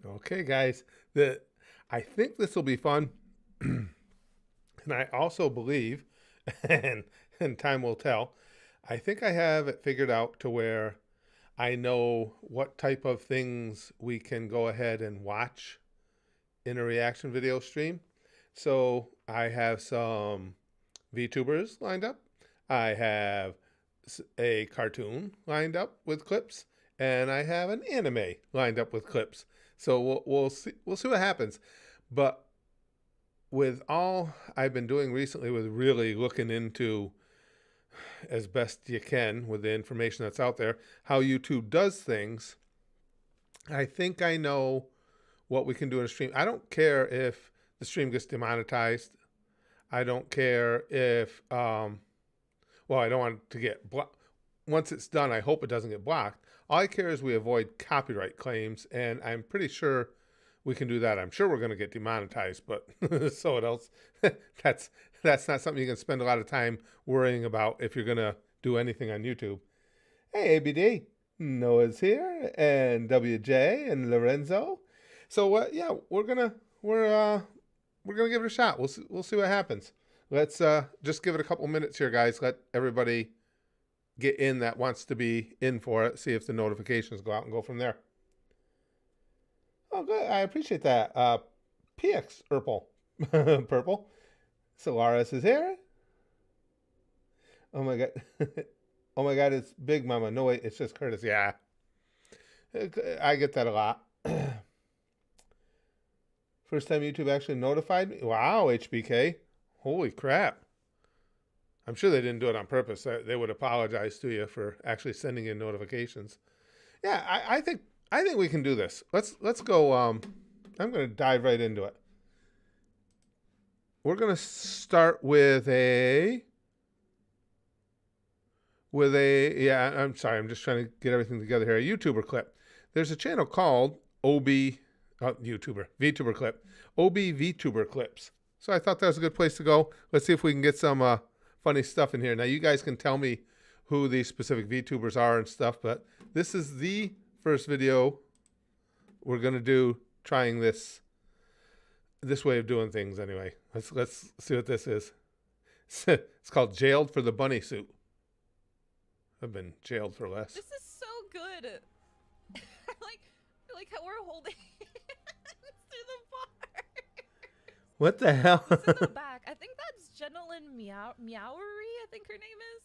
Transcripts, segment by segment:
Okay, guys, I think this will be fun, and I also believe, and and time will tell. I think I have it figured out to where I know what type of things we can go ahead and watch in a reaction video stream. So I have some VTubers lined up. I have a cartoon lined up with clips, and I have an anime lined up with clips. So we'll see what happens. But with all I've been doing recently, with really looking into as best you can with the information that's out there, how YouTube does things, I think I know what we can do in a stream. I don't care if the stream gets demonetized. I don't care if well, I don't want it to get blocked. Once it's done, I hope it doesn't get blocked. All I care is we avoid copyright claims, and I'm pretty sure we can do that. I'm sure we're going to get demonetized, but so what else? that's that's not something you can spend a lot of time worrying about if you're going to do anything on YouTube. Hey, ABD, Noah's here, and WJ and Lorenzo. So yeah, we're gonna give it a shot. We'll see what happens. Let's just give it a couple minutes here, guys. Let everybody get in that wants to be in for it. See if the notifications go out and go from there. Oh, good. I appreciate that. PX Purple. Purple. Solaris is here. Oh my god. Oh my god, it's Big Mama. No, wait, it's just Curtis. Yeah. I get that a lot. First time YouTube actually notified me. Wow, HBK. Holy crap. I'm sure they didn't do it on purpose. They would apologize to you for actually sending in notifications. Yeah, I think we can do this. Let's go. I'm going to dive right into it. We're going to start with a yeah. I'm sorry. I'm just trying to get everything together here. A YouTuber clip. There's a channel called VTuber clip. VTuber clips. So I thought that was a good place to go. Let's see if we can get some funny stuff in here. Now you guys can tell me who these specific VTubers are and stuff, but this is the first video we're gonna do trying this way of doing things anyway. Let's see what this is. It's called Jailed for the Bunny Suit. I've been jailed for less. This is so good. I like how we're holding hands through the bar. What the hell? It's in the back. I think that's Jenilyn Meowery, I think her name is.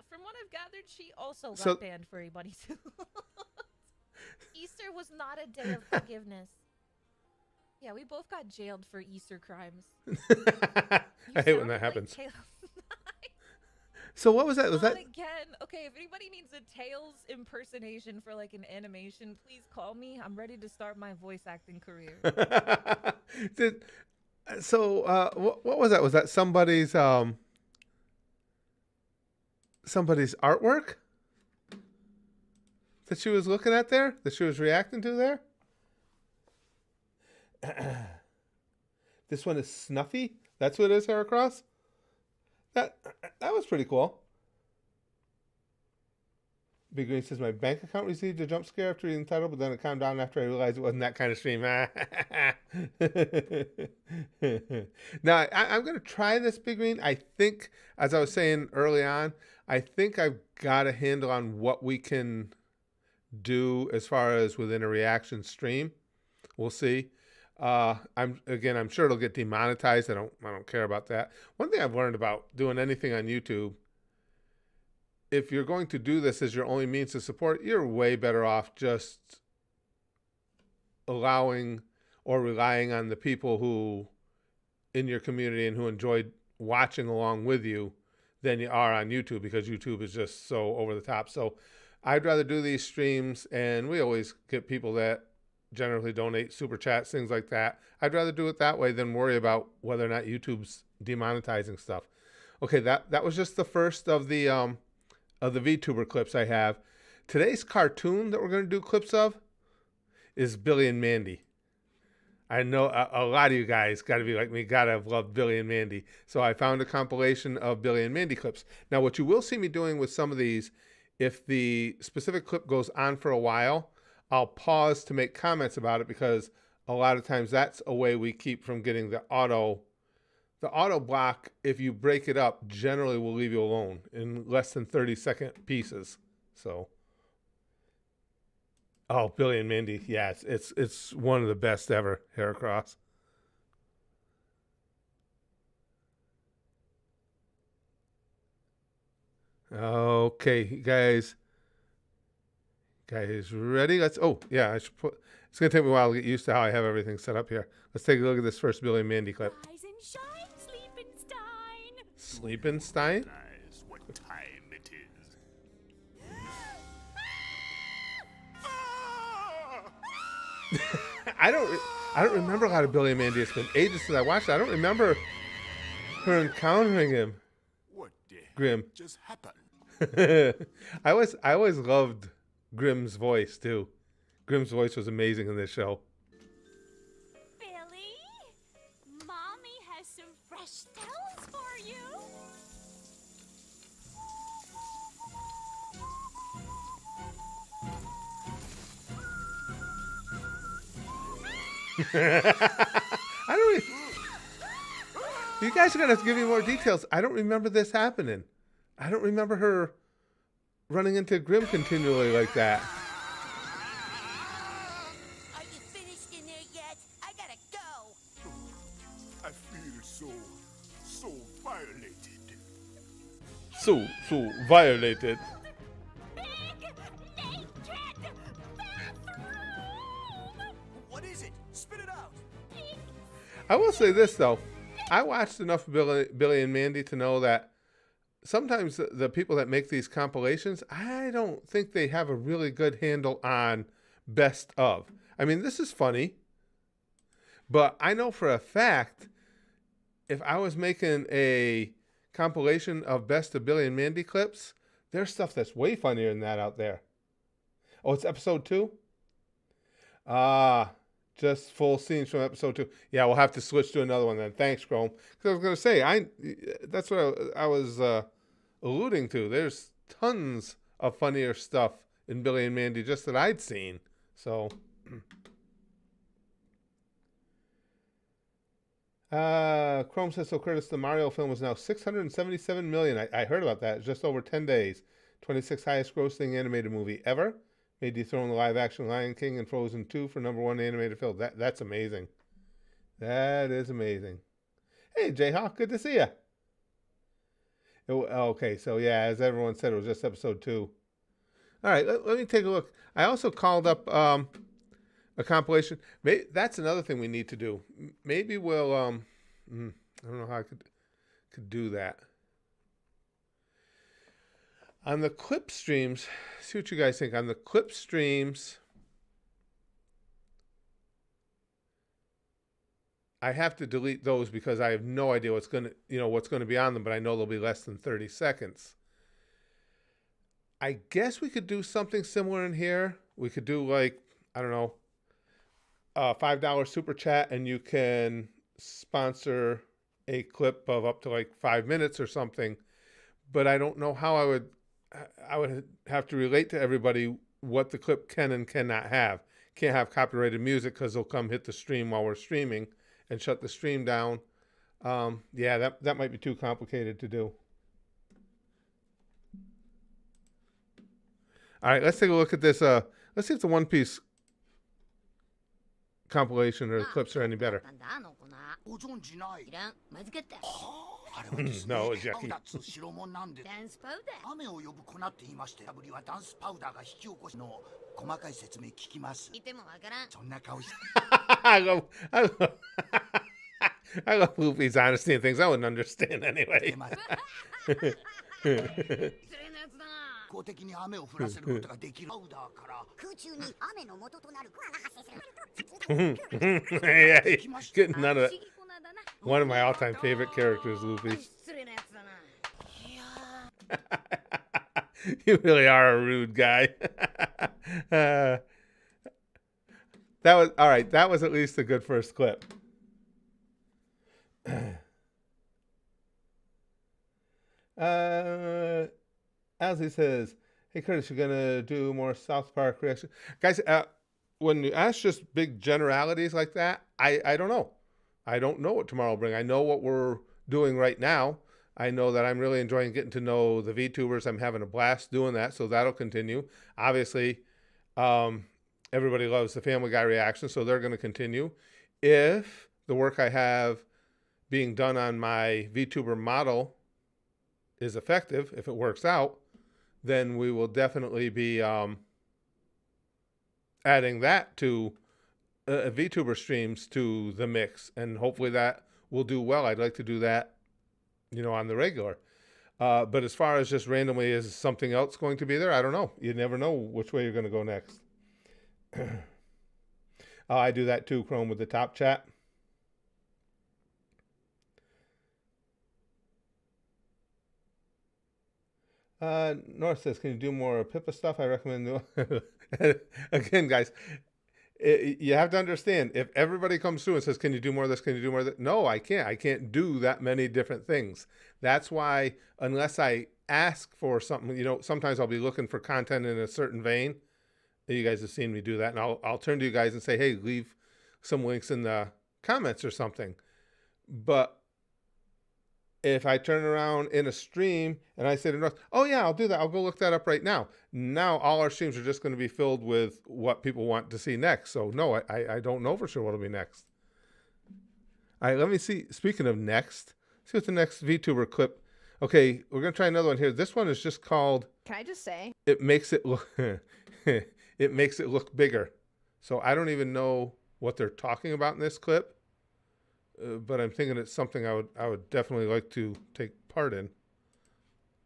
From what I've gathered, she also got banned for a bunnysuit. Easter was not a day of forgiveness. Yeah, we both got jailed for Easter crimes. I hate when that happens. So what was that? Was that again? Okay, if anybody needs a Tails impersonation for like an animation, please call me. I'm ready to start my voice acting career. What was that? Was that somebody's artwork that she was looking at there? That she was reacting to there? This one is Snuffy. That's what it is, Heracross. That was pretty cool. Big Green says, my bank account received a jump scare after reading the title, but then it calmed down after I realized it wasn't that kind of stream. Now, I'm going to try this, Big Green. I think, as I was saying early on, I think I've got a handle on what we can do as far as within a reaction stream. We'll see. I'm sure it'll get demonetized. I don't care about that. One thing I've learned about doing anything on YouTube, if you're going to do this as your only means of support, you're way better off just allowing or relying on the people who in your community and who enjoyed watching along with you than you are on YouTube, because YouTube is just so over the top. So I'd rather do these streams, and we always get people that generally donate super chats, things like that. I'd rather do it that way than worry about whether or not YouTube's demonetizing stuff. Okay, that was just the first of the VTuber clips I have. Today's cartoon that we're going to do clips of is Billy and Mandy. I know a lot of you guys got to be like me, got to have loved Billy and Mandy. So I found a compilation of Billy and Mandy clips. Now, what you will see me doing with some of these, if the specific clip goes on for a while, I'll pause to make comments about it because a lot of times that's a way we keep from getting the auto block. If you break it up, generally will leave you alone in less than 30-second pieces. So, oh, Billy and Mandy, yeah, it's one of the best ever. Heracross. Okay, guys ready? Oh yeah, I should put. It's gonna take me a while to get used to how I have everything set up here. Let's take a look at this first Billy and Mandy clip. Rise and shine, Sleepenstein. Sleepenstein? Recognize what time it is. I don't remember a lot of Billy and Mandy. It's been ages since I watched it. I don't remember her encountering him. What the Grim. just happened? I always loved Grimm's voice too. Grimm's voice was amazing in this show. Billy, Mommy has some fresh towels for you. I don't. You guys are gonna have to give me more details. I don't remember this happening. I don't remember her running into Grimm continually like that. Are you finished in there yet? I gotta go. I feel so violated. So violated. Big, naked bathroom. What is it? Spit it out. I will say this though. I watched enough Billy and Mandy to know that sometimes the people that make these compilations, I don't think they have a really good handle on best of. I mean, this is funny, but I know for a fact if I was making a compilation of best of Billy and Mandy clips, there's stuff that's way funnier than that out there. Oh, it's episode 2? Just full scenes from episode 2. Yeah, we'll have to switch to another one then. Thanks, Chrome. Because I was going to say, that's what I was alluding to. There's tons of funnier stuff in Billy and Mandy just that I'd seen. So, Chrome says, so Curtis, the Mario film is now $677 million. I heard about that. It's just over 10 days. 26th highest grossing animated movie ever. May dethrone the live-action Lion King and Frozen 2 for #1 animated film. That's amazing. That is amazing. Hey, Jayhawk, good to see you. Okay, so yeah, as everyone said, it was just episode 2. All right, let me take a look. I also called up a compilation. That's another thing we need to do. Maybe we'll, I don't know how I could do that. On the clip streams, see what you guys think. On the clip streams, I have to delete those because I have no idea what's going to be on them, but I know they'll be less than 30 seconds. I guess we could do something similar in here. We could do like, I don't know, a $5 super chat and you can sponsor a clip of up to like 5 minutes or something. But I don't know how I would have to relate to everybody what the clip can and cannot have. Can't have copyrighted music because they'll come hit the stream while we're streaming and shut the stream down. Yeah, that might be too complicated to do. All right, let's take a look at this. Let's see if the One Piece compilation or the clips are any better. ご存知ない。いらん。まずかった。あれはですね、 No, it's yucky. パウダーつ白物なんで。ダンスパウダー。雨を呼ぶ粉って言いまして、ダブリはダンスパウダーが引き起こしの細かい説明聞きます。いてもわからん。そんな顔して。I love Luffy's honesty and things I wouldn't understand anyway. 失礼なやつだな。公的に雨を降らせることができるパウダーから空中に雨の元となる粉が発生する。 Yeah, getting none of 不思 it. 議粉だな。 One of my all-time favorite characters, Luffy. 失礼なやつだな。 You really are a rude guy. That was all right. That was at least a good first clip. Ozzy says, "Hey Curtis, you're gonna do more South Park reaction, guys." when you ask just big generalities like that, I don't know. I don't know what tomorrow will bring. I know what we're doing right now. I know that I'm really enjoying getting to know the VTubers. I'm having a blast doing that, so that'll continue. Obviously, everybody loves the Family Guy reaction, so they're going to continue. If the work I have being done on my VTuber model is effective, if it works out, then we will definitely be adding that to VTuber streams to the mix, and hopefully that will do well. I'd like to do that, on the regular. But as far as just randomly, is something else going to be there? I don't know. You never know which way you're going to go next. I do that too, Chrome, with the top chat. North says, can you do more Pippa stuff? I recommend. Again, guys, you have to understand, if everybody comes through and says, can you do more of this? Can you do more of that? No, I can't. I can't do that many different things. That's why, unless I ask for something, sometimes I'll be looking for content in a certain vein. You guys have seen me do that. And I'll turn to you guys and say, hey, leave some links in the comments or something. But if I turn around in a stream and I say to North, oh yeah, I'll do that. I'll go look that up right now. Now all our streams are just going to be filled with what people want to see next. So no, I don't know for sure what'll be next. All right, let me see. Speaking of next, see what the next VTuber clip. Okay, we're going to try another one here. This one is just called, can I just say? It makes it look, it makes it look bigger. So I don't even know what they're talking about in this clip. But I'm thinking it's something I would definitely like to take part in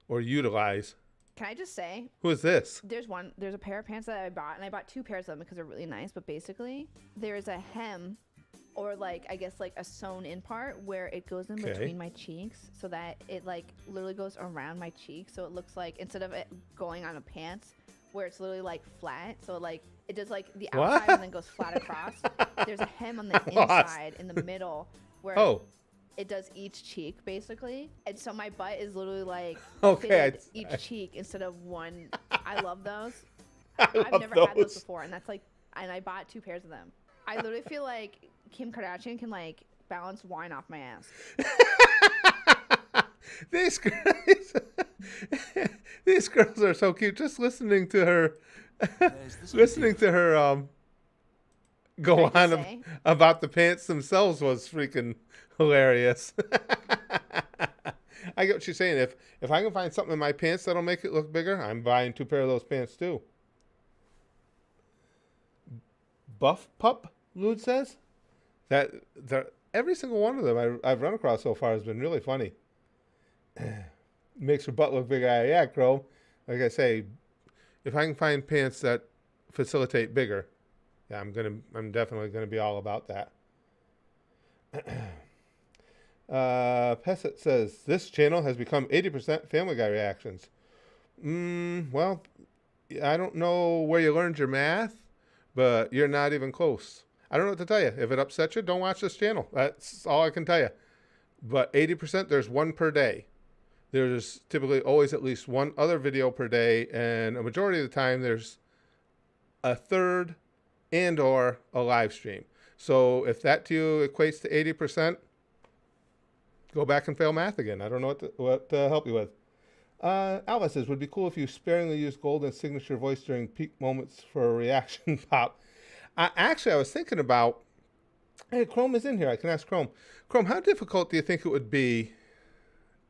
or utilize. Can I just say? Who is this? There's a pair of pants that I bought, and I bought 2 pairs of them because they're really nice. But basically, there's a hem, or I guess a sewn in part where it goes in between my cheeks, so that it literally goes around my cheek. So it looks like, instead of it going on a pants, where it's literally flat, so it does the outside and then goes flat across. There's a hem on the inside in the middle where it does each cheek basically, and so my butt is literally fitted each cheek instead of one. I love those. I've never had those before, and that's and I bought 2 pairs of them. I literally feel like Kim Kardashian can balance wine off my ass. These girls are so cute. Just listening to her go on about the pants themselves was freaking hilarious. I get what she's saying. If I can find something in my pants that'll make it look bigger, I'm buying 2 pair of those pants too. Buff Pup, Lude says. That every single one of them I've run across so far has been really funny. Makes her butt look bigger. Yeah, Crow. Like I say, if I can find pants that facilitate bigger, yeah, I'm definitely gonna be all about that. Pesset says this channel has become 80% Family Guy reactions. Well, I don't know where you learned your math, but you're not even close. I don't know what to tell you. If it upsets you, don't watch this channel. That's all I can tell you. But 80%, there's one per day. There's typically always at least one other video per day, and a majority of the time there's a third and or a live stream. So if that to you equates to 80%, go back and fail math again. I don't know what to help you with. Alva says, would be cool if you sparingly use Golden's signature voice during peak moments for a reaction pop. Actually, I was thinking about, hey, Chrome is in here. I can ask Chrome. Chrome, how difficult do you think it would be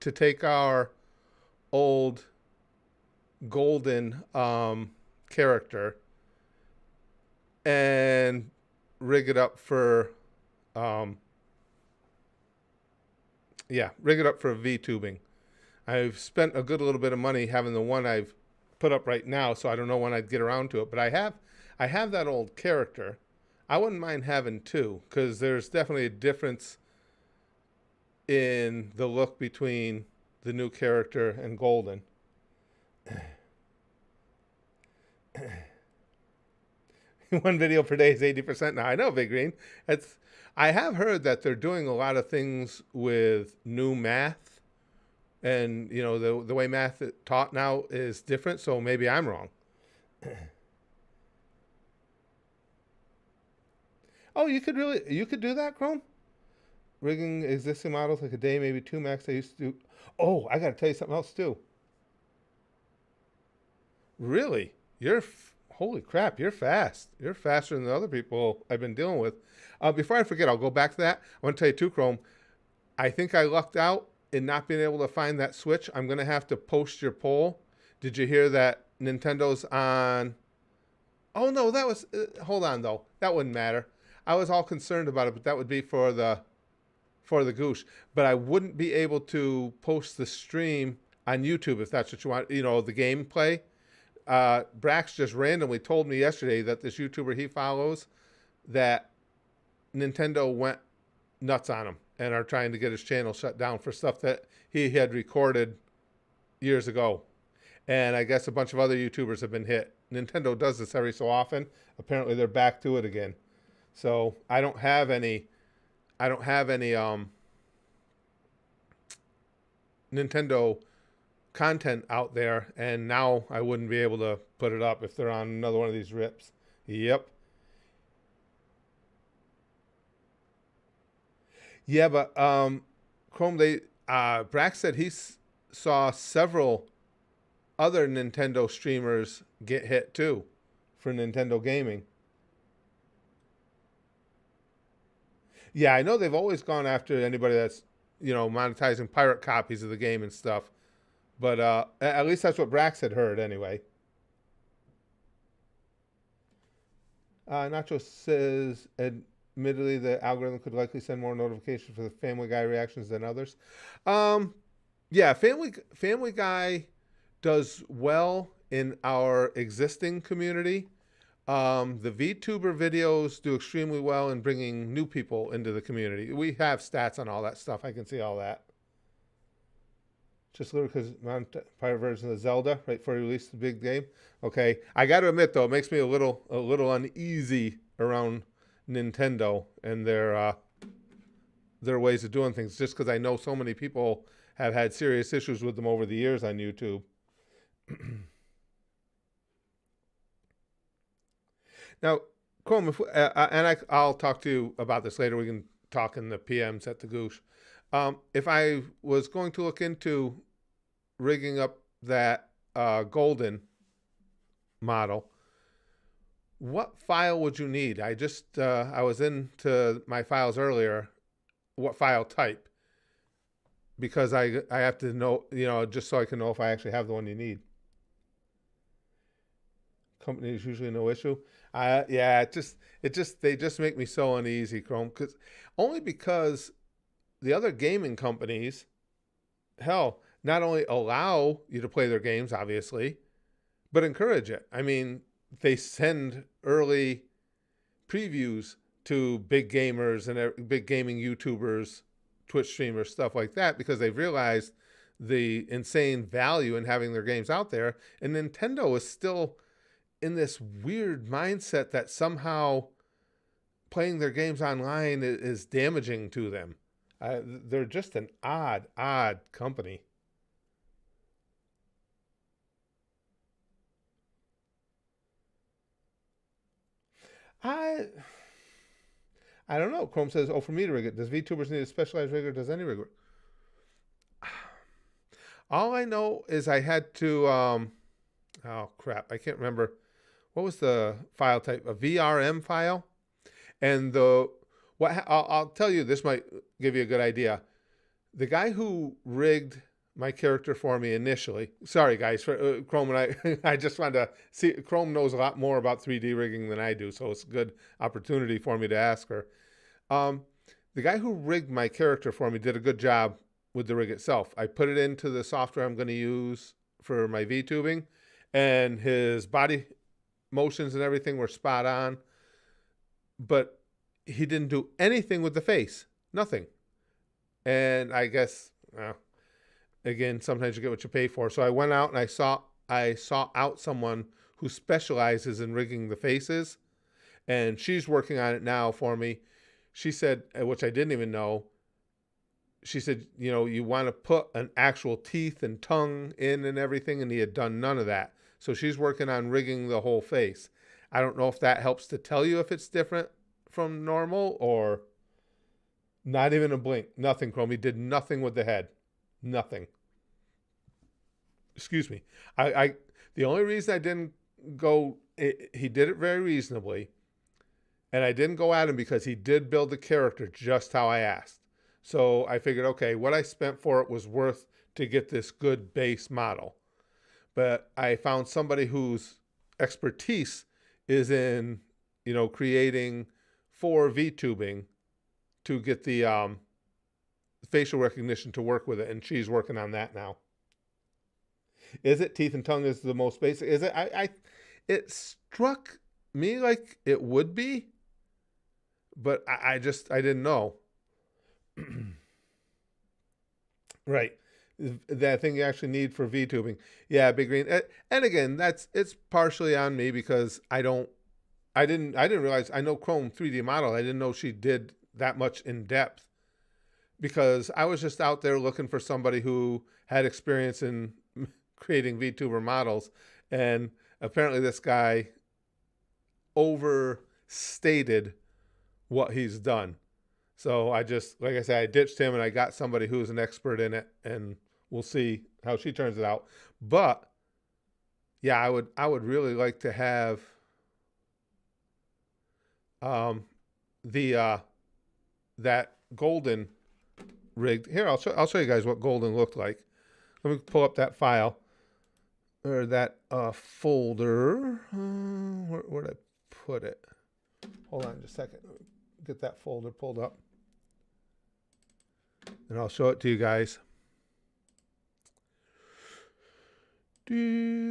to take our old Golden character and rig it up for VTubing? I've spent a good little bit of money having the one I've put up right now, so I don't know when I'd get around to it. But I have that old character. I wouldn't mind having 2, because there's definitely a difference in the look between the new character and Golden. One video per day is 80% now. I know, Big Green. I have heard that they're doing a lot of things with new math, and the way math is taught now is different. So maybe I'm wrong. Oh, you could do that, Chrome? Rigging existing models like a day, maybe 2 max. I used to do. Oh, I got to tell you something else too. Really? Holy crap, you're fast. You're faster than the other people I've been dealing with. Before I forget, I'll go back to that. I want to tell you too, Chrome. I think I lucked out in not being able to find that Switch. I'm going to have to post your poll. Did you hear that Nintendo's on? Oh, no, that was... hold on, though. That wouldn't matter. I was all concerned about it, but that would be for the Goosh. But I wouldn't be able to post the stream on YouTube if that's what you want. You know, the gameplay. Brax just randomly told me yesterday that this YouTuber he follows, that Nintendo went nuts on him and are trying to get his channel shut down for stuff that he had recorded years ago. And I guess a bunch of other YouTubers have been hit. Nintendo does this every so often. Apparently they're back to it again. So I don't have any Nintendo content out there, and now I wouldn't be able to put it up if they're on another one of these rips. Yep. Yeah, but Chrome, Brax said he saw several other Nintendo streamers get hit too for Nintendo gaming. Yeah, I know they've always gone after anybody that's, you know, monetizing pirate copies of the game and stuff. But at least that's what Brax had heard anyway. Nacho says, admittedly, the algorithm could likely send more notifications for the Family Guy reactions than others. Yeah, Family Guy does well in our existing community. The VTuber videos do extremely well in bringing new people into the community. We have stats on all that stuff. I can see all that. Just literally because pirate version of Zelda right before you release the big game. Okay, I got to admit though, it makes me a little uneasy around Nintendo and their ways of doing things. Just because I know so many people have had serious issues with them over the years on YouTube. Now, Chrome, I'll talk to you about this later. We can talk in the PMs at the Goosh. If I was going to look into rigging up that golden model, what file would you need? I was into my files earlier. What file type? Because I have to know, you know, just so I can know if I actually have the one you need. Company is usually no issue. Yeah, they just make me so uneasy, Chrome, because the other gaming companies, hell, not only allow you to play their games, obviously, but encourage it. I mean, they send early previews to big gamers and big gaming YouTubers, Twitch streamers, stuff like that, because they've realized the insane value in having their games out there. And Nintendo is still in this weird mindset that somehow playing their games online is damaging to them. They're just an odd company. I don't know. Chrome says, oh, for me to rig it, does VTubers need a specialized rigger? Does any rigger? All I know is I had to, oh crap, I can't remember. What was the file type? A VRM file? And I'll tell you, this might give you a good idea. The guy who rigged my character for me initially, sorry guys, for Chrome and I just wanted to see, Chrome knows a lot more about 3D rigging than I do, so it's a good opportunity for me to ask her. The guy who rigged my character for me did a good job with the rig itself. I put it into the software I'm going to use for my VTubing, and his body motions and everything were spot on, but he didn't do anything with the face. Nothing. And I guess, again, sometimes you get what you pay for. So I went out and I saw out someone who specializes in rigging the faces, and she's working on it now for me. She said, which I didn't even know, she said, you know, you want to put an actual teeth and tongue in and everything, and he had done none of that. So she's working on rigging the whole face. I don't know if that helps to tell you if it's different from normal, or not even a blink? Nothing, Chrome. He did nothing with the head. Nothing. Excuse me. The only reason I didn't go, he did it very reasonably, and I didn't go at him because he did build the character just how I asked. So I figured, okay, what I spent for it was worth to get this good base model. But I found somebody whose expertise is in, creating for VTubing to get the facial recognition to work with it, and she's working on that now. Is it? Teeth and tongue is the most basic. Is it? It struck me like it would be, but I didn't know. Right. That thing you actually need for VTubing. Yeah, Big Green. And again, it's partially on me because I didn't realize, I know Chrome 3D model. I didn't know she did that much in depth, because I was just out there looking for somebody who had experience in creating VTuber models. And apparently this guy overstated what he's done. So I just, like I said, I ditched him and I got somebody who's an expert in it, and we'll see how she turns it out. But yeah, I would really like to have that golden rigged. Here, I'll show you guys what golden looked like. Let me pull up that file or that folder. Where did I put it? Hold on just a second. Get that folder pulled up, and I'll show it to you guys. Okay,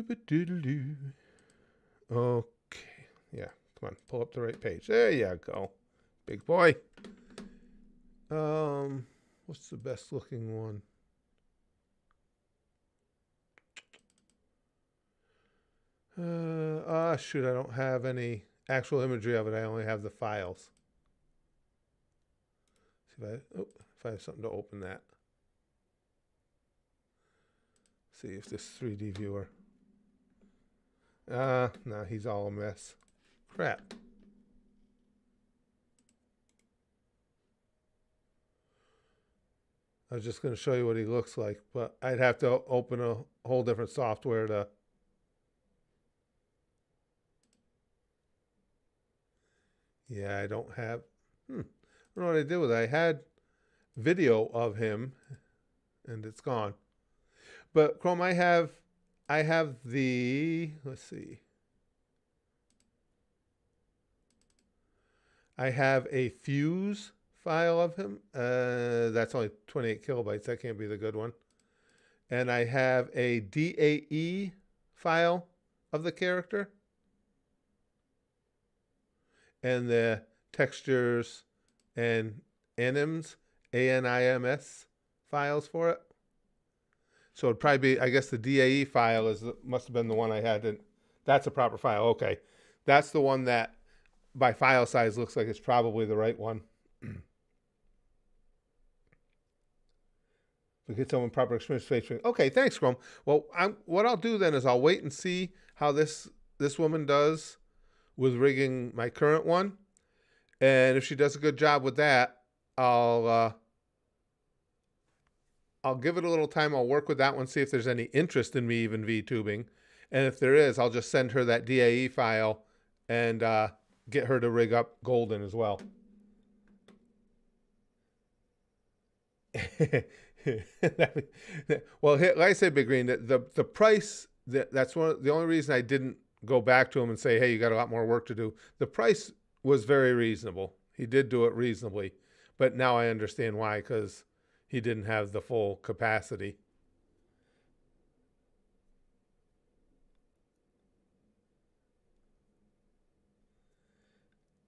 yeah, come on, pull up the right page. There you go, big boy. What's the best looking one? Shoot, I don't have any actual imagery of it. I only have the files. See if I have something to open that. See if this 3D viewer. No, he's all a mess. Crap. I was just going to show you what he looks like, but I'd have to open a whole different software to. Yeah, I don't have. I don't know what I did with it. I had video of him, and it's gone. But Chrome, I have the. Let's see. I have a fuse file of him. That's only 28 kilobytes. That can't be the good one. And I have a DAE file of the character. And the textures and anims, ANIMS files for it. So it'd probably be, I guess the DAE file must have been the one I had. That's a proper file. Okay. That's the one that by file size looks like it's probably the right one. We get someone proper experience featuring. Okay, thanks, Chrome. Well, what I'll do then is I'll wait and see how this woman does with rigging my current one, and if she does a good job with that, I'll give it a little time. I'll work with that one, see if there's any interest in me even VTubing, and if there is, I'll just send her that DAE file and get her to rig up Golden as well. Well, like I said, Big Green, the price, that's the only reason I didn't go back to him and say, hey, you got a lot more work to do. The price was very reasonable. He did do it reasonably, but now I understand why, because he didn't have the full capacity.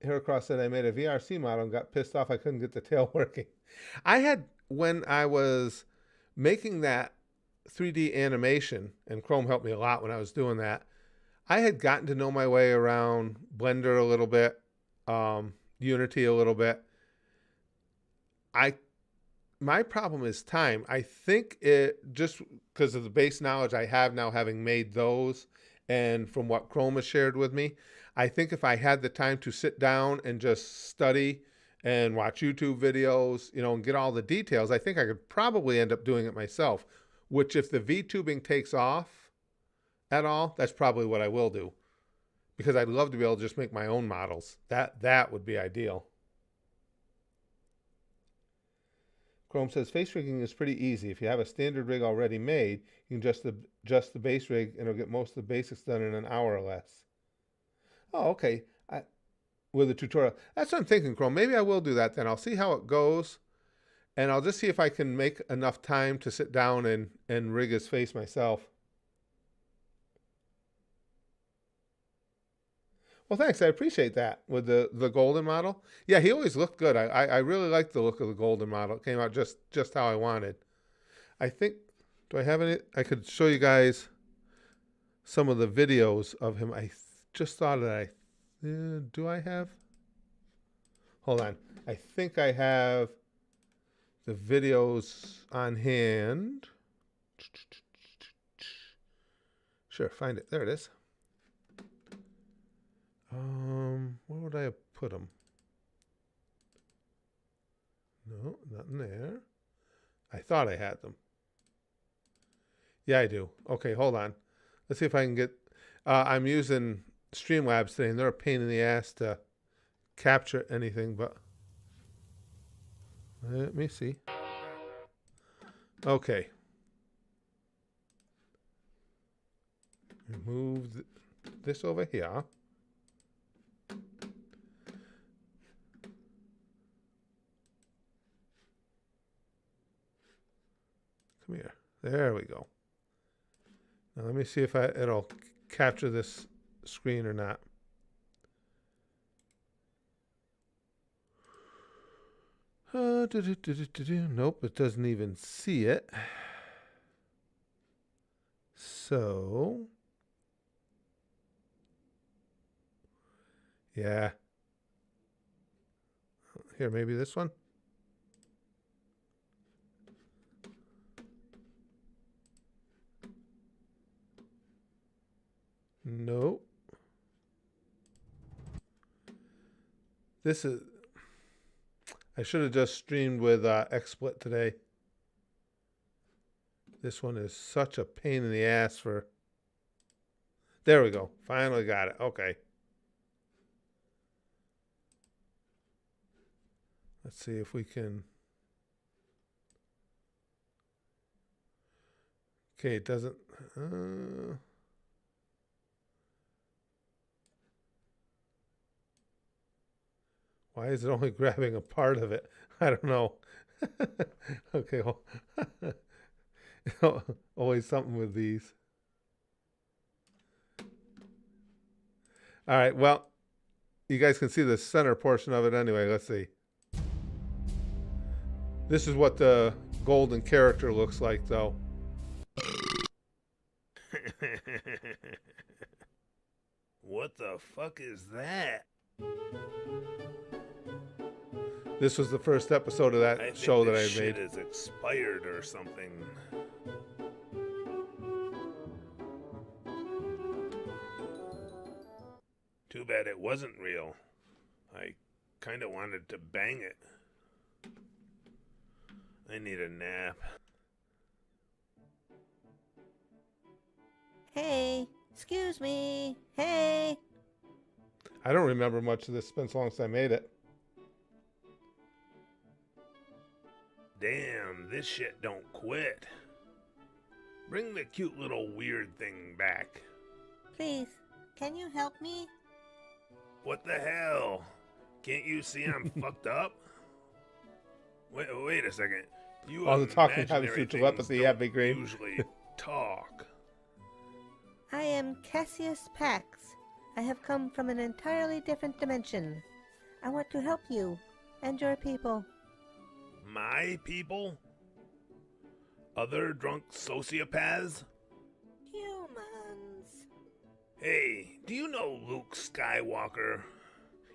Heracross said, I made a VRC model and got pissed off I couldn't get the tail working. When I was making that 3D animation, and Chrome helped me a lot when I was doing that, I had gotten to know my way around Blender a little bit, Unity a little bit. My problem is time. I think it, just because of the base knowledge I have now, having made those, and from what Chrome has shared with me, I think if I had the time to sit down and just study and watch YouTube videos, you know, and get all the details, I think I could probably end up doing it myself, which if the VTubing takes off at all, that's probably what I will do, because I'd love to be able to just make my own models. That would be ideal. Chrome says face rigging is pretty easy. If you have a standard rig already made, you can adjust the base rig and it'll get most of the basics done in an hour or less. Oh, okay. With a tutorial. That's what I'm thinking, Chrome. Maybe I will do that then. I'll see how it goes, and I'll just see if I can make enough time to sit down and rig his face myself. Well, thanks. I appreciate that with the golden model. Yeah, he always looked good. I really liked the look of the golden model. It came out just how I wanted. I think, do I have any? I could show you guys some of the videos of him. I just thought that do I have? Hold on. I think I have the videos on hand. Sure, find it. There it is. Where would I have put them? No, nothing there. I thought I had them. Yeah, I do. Okay, hold on. Let's see if I can get... I'm using Streamlabs today, and they're a pain in the ass to capture anything, but... Let me see. Okay. Move this over here. Come here. There we go. Now let me see if it'll capture this screen or not. Nope, it doesn't even see it. So, yeah. Here, maybe this one. Nope. This is... I should have just streamed with XSplit today. This one is such a pain in the ass for... There we go. Finally got it. Okay. Let's see if we can... Okay, it doesn't... Why is it only grabbing a part of it? I don't know. Okay, well, always something with these. All right, well, you guys can see the center portion of it anyway. Let's see. This is what the golden character looks like, though. What the fuck is that? This was the first episode of that show that I made. Shit is expired or something. Too bad it wasn't real. I kind of wanted to bang it. I need a nap. Hey, excuse me. Hey. I don't remember much of this. It's been so long since I made it. Damn, this shit don't quit. Bring the cute little weird thing back. Please, can you help me? What the hell? Can't you see I'm fucked up? Wait a second. You All the talking happens imaginary through telepathy, things yeah, don't Big Green. usually talk. I am Cassius Pax. I have come from an entirely different dimension. I want to help you and your people. My people? Other drunk sociopaths? Humans. Hey, do you know Luke Skywalker?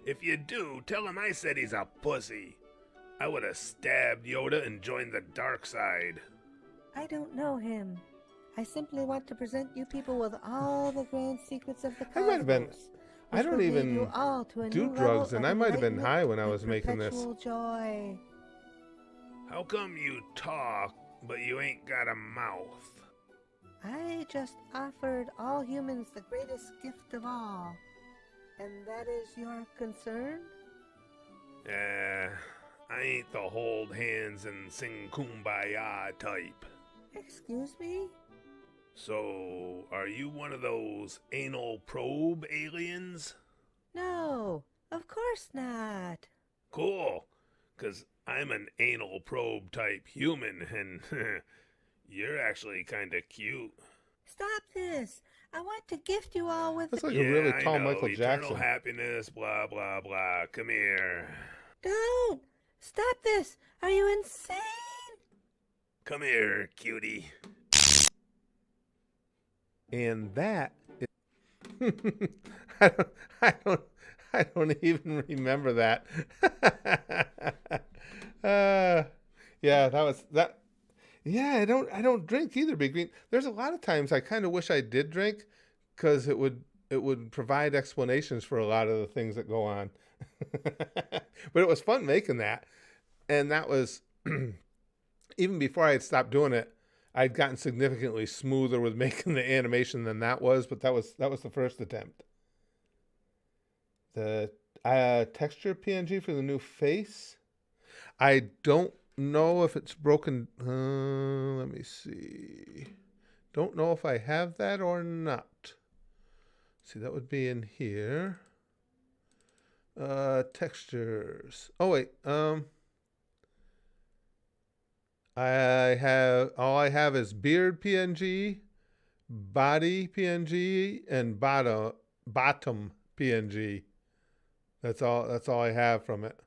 If you do, tell him I said he's a pussy. I would have stabbed Yoda and joined the dark side. I don't know him. I simply want to present you people with all the grand secrets of the I cosmos. might have been. I which don't will lead even you all to a do new drugs, level and of I might have been enlightenment high when I and was making this. perpetual joy. How come you talk, but you ain't got a mouth? I just offered all humans the greatest gift of all. And that is your concern? I ain't the hold hands and sing kumbaya type. Excuse me? So, are you one of those anal probe aliens? No, of course not. Cool, 'cause I'm an anal probe type human, and you're actually kinda cute. Stop this. I want to gift you all with... That's like Yeah, a really I tall know, Michael eternal Jackson. happiness, blah, blah, blah. Come here. Don't! Stop this! Are you insane? Come here, cutie. And that is I don't, I don't, I don't even remember that. Yeah, that was that. Yeah, I don't drink either, Big Green. There's a lot of times I kind of wish I did drink, because it would provide explanations for a lot of the things that go on. But it was fun making that, and that was even before I had stopped doing it. I'd gotten significantly smoother with making the animation than that was, but that was the first attempt. The texture PNG for the new face. I don't know if it's broken. Let me see. Don't know if I have that or not. See, that would be in here. Textures. Oh wait. I have is beard PNG, body PNG, and bottom PNG. That's all I have from it.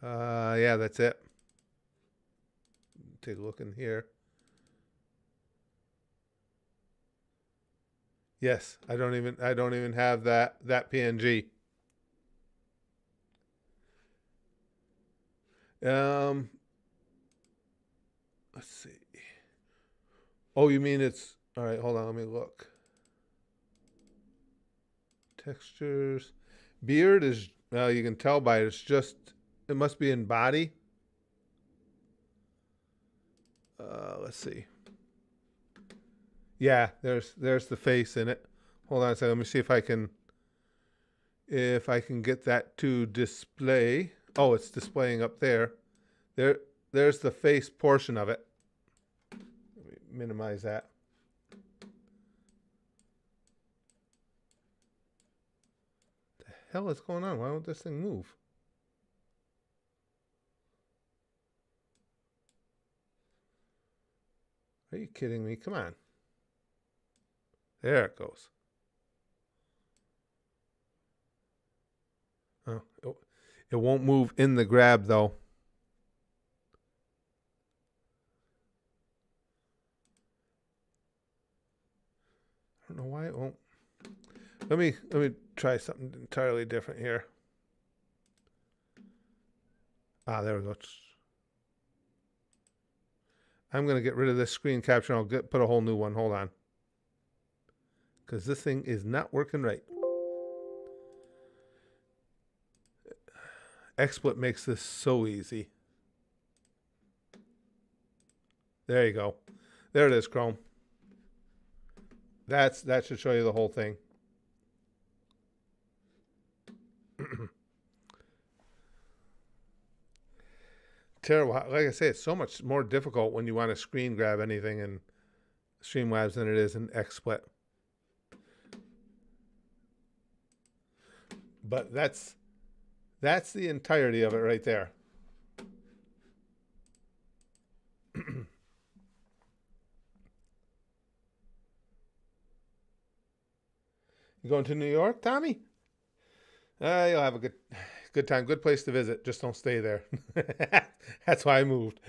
Yeah, that's it. Take a look in here. Yes, I don't even have that PNG. Let's see. Oh, you mean it's all right? Hold on, let me look. Textures, beard is you can tell by it. It's just it must be in body. Let's see. Yeah, there's the face in it. Hold on a second. Let me see if I can get that to display. Oh, it's displaying up there. There's the face portion of it. Let me minimize that. What the hell is going on? Why won't this thing move? Are you kidding me? Come on. There it goes. Oh, it won't move in the grab though. I don't know why it won't. Let me try something entirely different here. There we go. I'm going to get rid of this screen capture and I'll put a whole new one. Hold on. Because this thing is not working right. XSplit makes this so easy. There you go. There it is, Chrome. That should show you the whole thing. Terrible. Like I say, it's so much more difficult when you want to screen grab anything in Streamlabs than it is in XSplit. But that's the entirety of it right there. You going to New York, Tommy? You'll have a good time. Good place to visit. Just don't stay there. That's why I moved.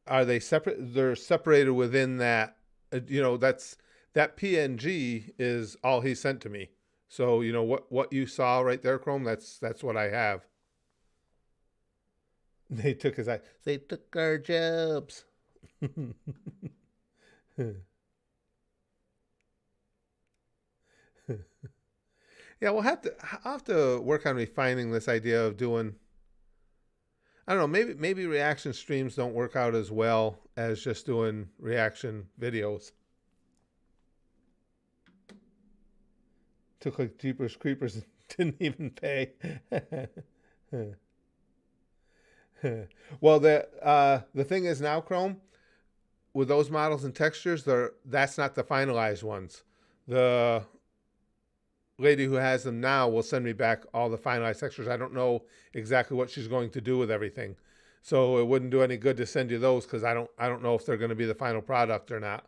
Are they separate? They're separated within that. That PNG is all he sent to me. So what you saw right there, Chrome. That's what I have. They took his eye. They took our jobs. Yeah, I'll have to work on refining this idea of doing, I don't know, maybe reaction streams don't work out as well as just doing reaction videos. Took like Jeepers Creepers and didn't even pay. Well, the thing is now, Chrome, with those models and textures, that's not the finalized ones. The lady who has them now will send me back all the finalized textures. I don't know exactly what she's going to do with everything, so it wouldn't do any good to send you those because I don't know if they're going to be the final product or not.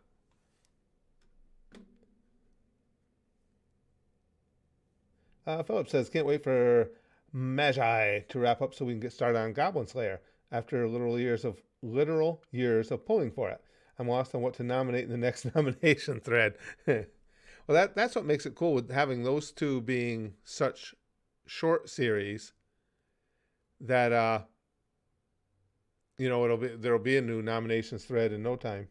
Philip says, can't wait for Magi to wrap up so we can get started on Goblin Slayer after literal years of pulling for it. I'm lost on what to nominate in the next nomination thread. Well, that's what makes it cool with having those two being such short series that there'll be a new nominations thread in no time.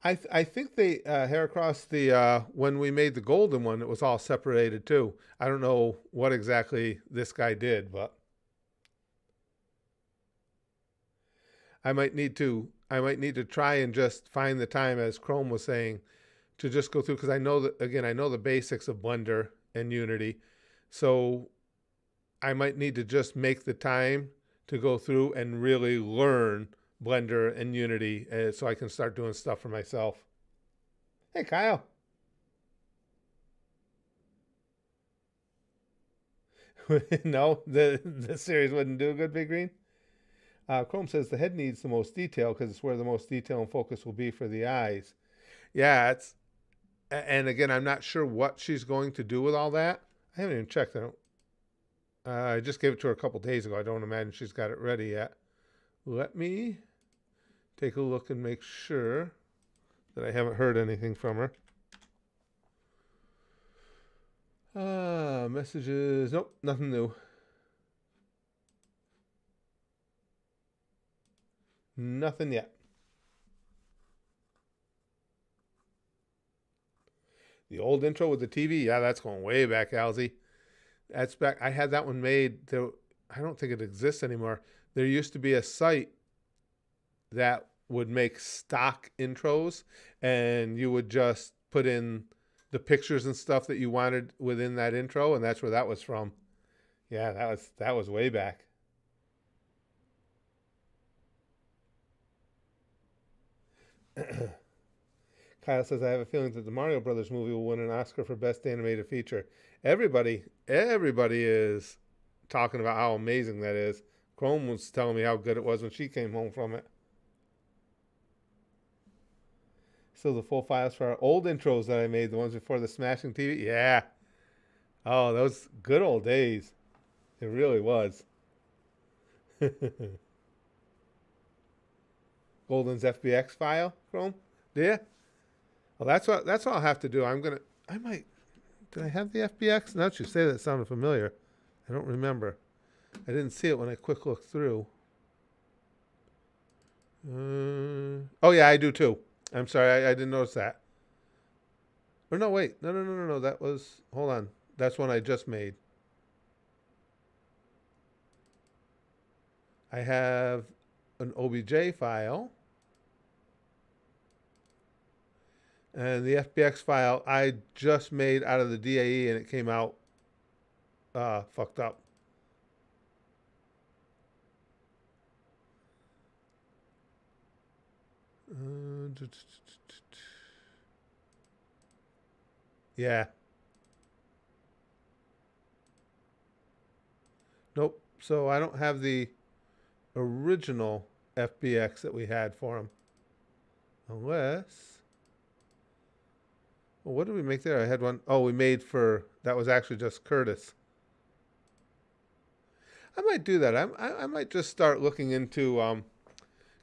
I think they hair across the when we made the golden one, it was all separated too. I don't know what exactly this guy did, but I might need to try and just find the time, as Chrome was saying, to just go through, because I know the basics of Blender and Unity, so I might need to just make the time to go through and really learn Blender and Unity so I can start doing stuff for myself. Hey, Kyle. No, the series wouldn't do a good, Big Green. Chrome says the head needs the most detail because it's where the most detail and focus will be for the eyes. Yeah, and again, I'm not sure what she's going to do with all that. I haven't even checked. I just gave it to her a couple days ago. I don't imagine she's got it ready yet. Let me take a look and make sure that I haven't heard anything from her. Messages. Nope, nothing new. Nothing yet. The old intro with the TV, yeah, that's going way back, Alzy. That's back. I had that one made. I don't think it exists anymore. There used to be a site that would make stock intros, and you would just put in the pictures and stuff that you wanted within that intro, and that's where that was from. Yeah, that was way back. Kyle says, I have a feeling that the Mario Brothers movie will win an Oscar for Best Animated Feature. Everybody is talking about how amazing that is. Chrome was telling me how good it was when she came home from it. So the full files for our old intros that I made, the ones before the Smashing TV. Yeah. Oh, those good old days. It really was. Golden's FBX file, Chrome? Yeah. Well, that's what I'll have to do. Did I have the FBX? Now that you say that, it sounded familiar. I don't remember. I didn't see it when I quick looked through. Oh yeah, I do too. I'm sorry, I didn't notice that. Or no, wait. No. That was, hold on. That's one I just made. I have an OBJ file. And the FBX file I just made out of the DAE, and it came out fucked up. Yeah. Nope. So I don't have the original FBX that we had for him. Unless... Well, what did we make there? I had one. Oh, we made for... That was actually just Curtis. I might do that. I might just start looking into...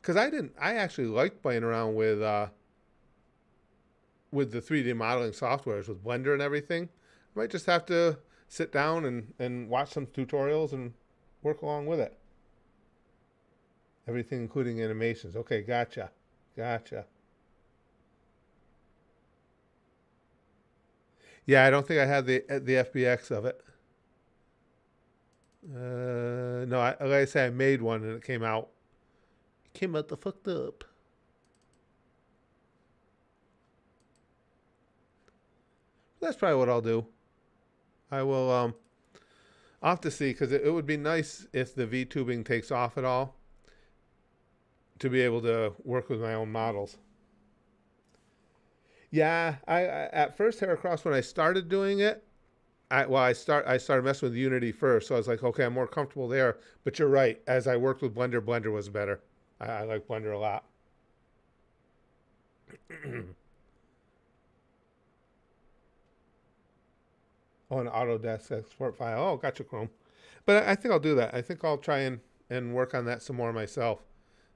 Because I actually liked playing around with the 3D modeling softwares, with Blender and everything. I might just have to sit down and watch some tutorials and work along with it. Everything including animations. Okay, gotcha. Yeah, I don't think I had the FBX of it. No, like I say, I made one and it came out. It came out the fucked up. That's probably what I'll do. I will. I'll have to see, because it would be nice if the VTubing takes off at all, to be able to work with my own models. Yeah, I at first Heracross, when I started doing it, I started messing with Unity first, so I was like, okay, I'm more comfortable there. But you're right. As I worked with Blender, Blender was better. I like Blender a lot. Oh, an Autodesk export file. Oh, gotcha, Chrome. But I think I'll do that. I think I'll try and work on that some more myself.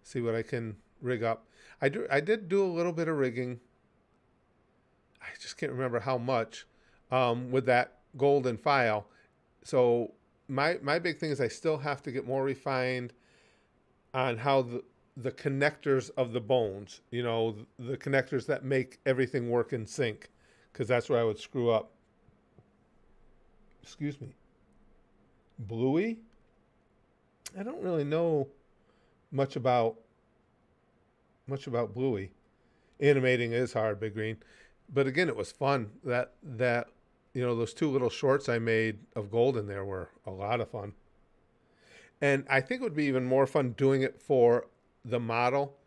See what I can rig up. I did do a little bit of rigging. I just can't remember how much with that golden file. So my big thing is I still have to get more refined on how the connectors of the bones, you know, the connectors that make everything work in sync, because that's where I would screw up. Excuse me. Bluey? I don't really know much about Bluey. Animating is hard, Big Green. But again, it was fun. That you know, those two little shorts I made of Golden there were a lot of fun. And I think it would be even more fun doing it for the model,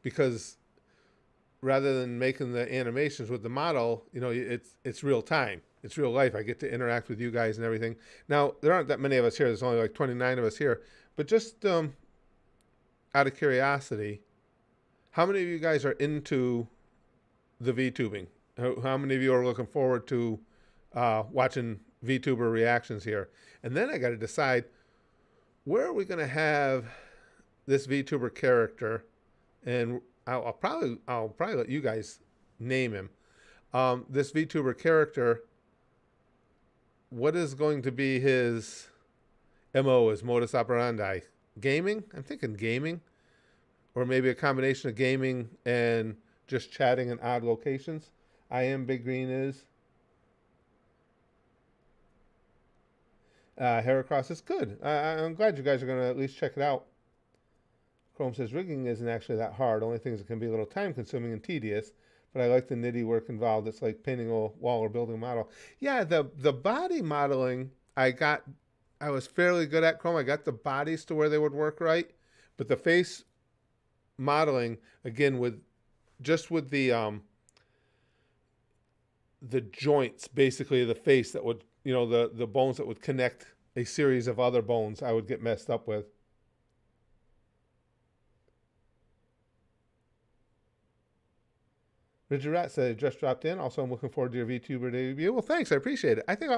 because rather than making the animations with the model, you know, it's real time. It's real life. I get to interact with you guys and everything. Now, there aren't that many of us here. There's only like 29 of us here. But just out of curiosity, how many of you guys are into the VTubing? How many of you are looking forward to watching VTuber reactions here? And then I got to decide, where are we going to have this VTuber character? And I'll probably let you guys name him. This VTuber character, what is going to be his MO, his modus operandi? Gaming? I'm thinking gaming. Or maybe a combination of gaming and just chatting in odd locations. I am Big Green is. Heracross is good. I'm glad you guys are going to at least check it out. Chrome says rigging isn't actually that hard. Only things that can be a little time consuming and tedious. But I like the nitty work involved. It's like painting a wall or building a model. Yeah, the body modeling I was fairly good at, Chrome. I got the bodies to where they would work right. But the face modeling, again, with the joints, basically the face that would, you know, the bones that would connect a series of other bones, I would get messed up with. Richard Rat said, just dropped in. Also, I'm looking forward to your VTuber debut. Well, thanks. I appreciate it. I think